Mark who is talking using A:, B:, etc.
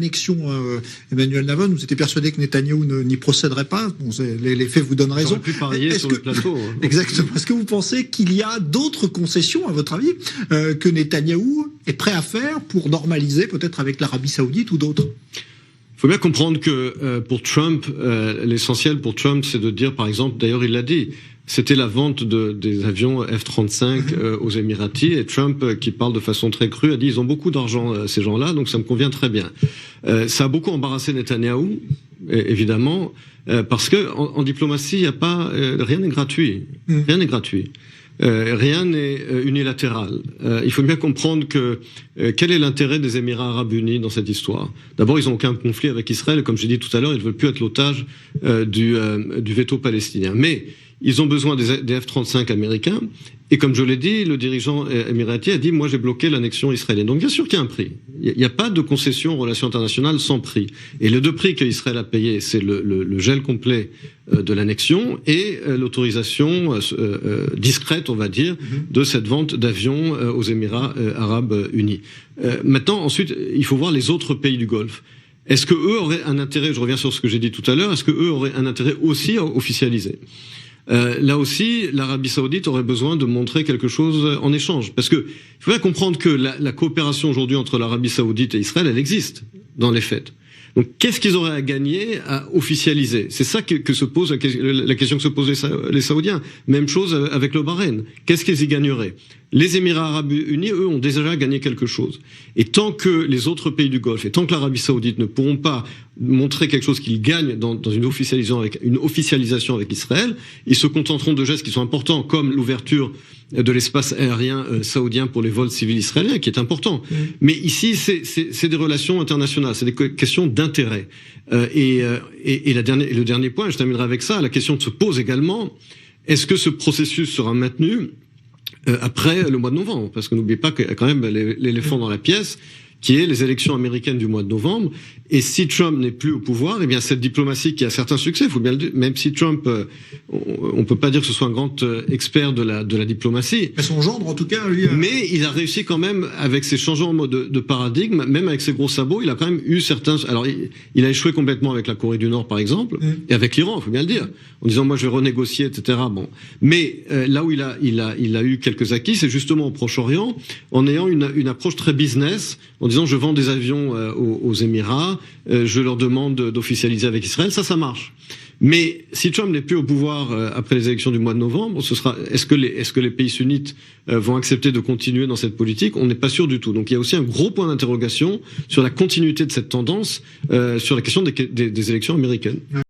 A: L'annexion, Emmanuel Navon, vous étiez persuadé que Netanyahou n'y procéderait pas. Bon, les faits vous donnent raison.
B: On aurait pu parier sur le plateau.
A: Exactement. Est-ce que vous pensez qu'il y a d'autres concessions, à votre avis, que Netanyahou est prêt à faire pour normaliser, peut-être avec l'Arabie Saoudite ou d'autres?
B: Il faut bien comprendre que pour Trump, l'essentiel pour Trump, c'est de dire, par exemple, d'ailleurs il l'a dit, c'était la vente des avions F-35 aux Émiratis, et Trump, qui parle de façon très crue, a dit ils ont beaucoup d'argent, ces gens-là, donc ça me convient très bien. Ça a beaucoup embarrassé Netanyahou, évidemment, parce que en diplomatie, il y a pas rien n'est gratuit, rien n'est gratuit. Rien n'est unilatéral. Il faut bien comprendre que quel est l'intérêt des Émirats Arabes Unis dans cette histoire. D'abord, ils n'ont aucun conflit avec Israël, et comme j'ai dit tout à l'heure, ils ne veulent plus être l'otage du veto palestinien. Mais ils ont besoin des F-35 américains, et comme je l'ai dit, le dirigeant émirati a dit « moi j'ai bloqué l'annexion israélienne ». Donc bien sûr qu'il y a un prix. Il n'y a pas de concession en relations internationales sans prix. Et les deux prix qu'Israël a payés, c'est le gel complet de l'annexion et l'autorisation discrète, on va dire, de cette vente d'avions aux Émirats Arabes Unis. Maintenant, ensuite, il faut voir les autres pays du Golfe. Est-ce que eux auraient un intérêt, je reviens sur ce que j'ai dit tout à l'heure, est-ce que eux auraient un intérêt aussi à officialiser ? Là aussi, l'Arabie Saoudite aurait besoin de montrer quelque chose en échange. Parce que il faut bien comprendre que la coopération aujourd'hui entre l'Arabie Saoudite et Israël, elle existe dans les faits. Donc, qu'est-ce qu'ils auraient à gagner à officialiser? C'est ça que se pose la question que se posent les Saoudiens. Même chose avec le Bahreïn. Qu'est-ce qu'ils y gagneraient? Les Émirats Arabes Unis, eux, ont déjà gagné quelque chose. Et tant que les autres pays du Golfe, et tant que l'Arabie Saoudite ne pourront pas montrer quelque chose qu'ils gagnent dans une officialisation avec Israël, ils se contenteront de gestes qui sont importants, comme l'ouverture de l'espace aérien saoudien pour les vols civils israéliens, qui est important. Mais ici, c'est des relations internationales, c'est des questions d'intérêt. Et le dernier point, je terminerai avec ça, la question se pose également, est-ce que ce processus sera maintenu après le mois de novembre? Parce que n'oubliez pas qu'il y a quand même l'éléphant dans la pièce, qui est les élections américaines du mois de novembre. Et si Trump n'est plus au pouvoir, eh bien cette diplomatie qui a certains succès, il faut bien le dire, même si Trump, on peut pas dire que ce soit un grand expert de la diplomatie.
A: Mais son gendre, en tout cas, lui.
B: Mais il a réussi quand même avec ses changements de paradigme, même avec ses gros sabots, il a quand même eu certains. Alors il a échoué complètement avec la Corée du Nord, par exemple, et avec l'Iran, il faut bien le dire, en disant moi je vais renégocier, etc. Bon, mais là où il a eu quelques acquis, c'est justement au Proche-Orient, en ayant une approche très business, en disant je vends des avions aux Émirats, je leur demande d'officialiser avec Israël, ça marche. Mais si Trump n'est plus au pouvoir après les élections du mois de novembre, est-ce que les pays sunnites vont accepter de continuer dans cette politique? On n'est pas sûr du tout. Donc il y a aussi un gros point d'interrogation sur la continuité de cette tendance, sur la question des élections américaines.